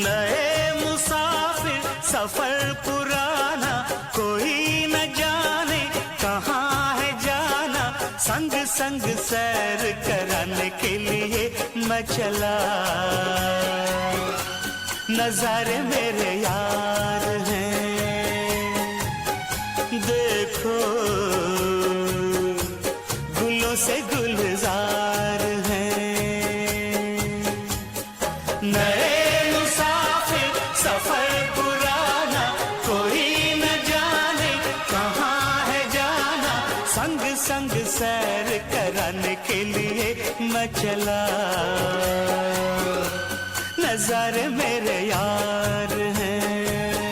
नए मुसाफिर सफर पुराना, कोई न जाने कहाँ है जाना, संग संग सैर कराने के लिए मैं चला। नजारे मेरे यार हैं, देखो गुलों से गुलजार हैं। नए मुसाफिर सफर पुराना, कोई न जाने कहाँ है जाना, संग संग सैर कराने के लिए मैं चला। नजारे मेरे यार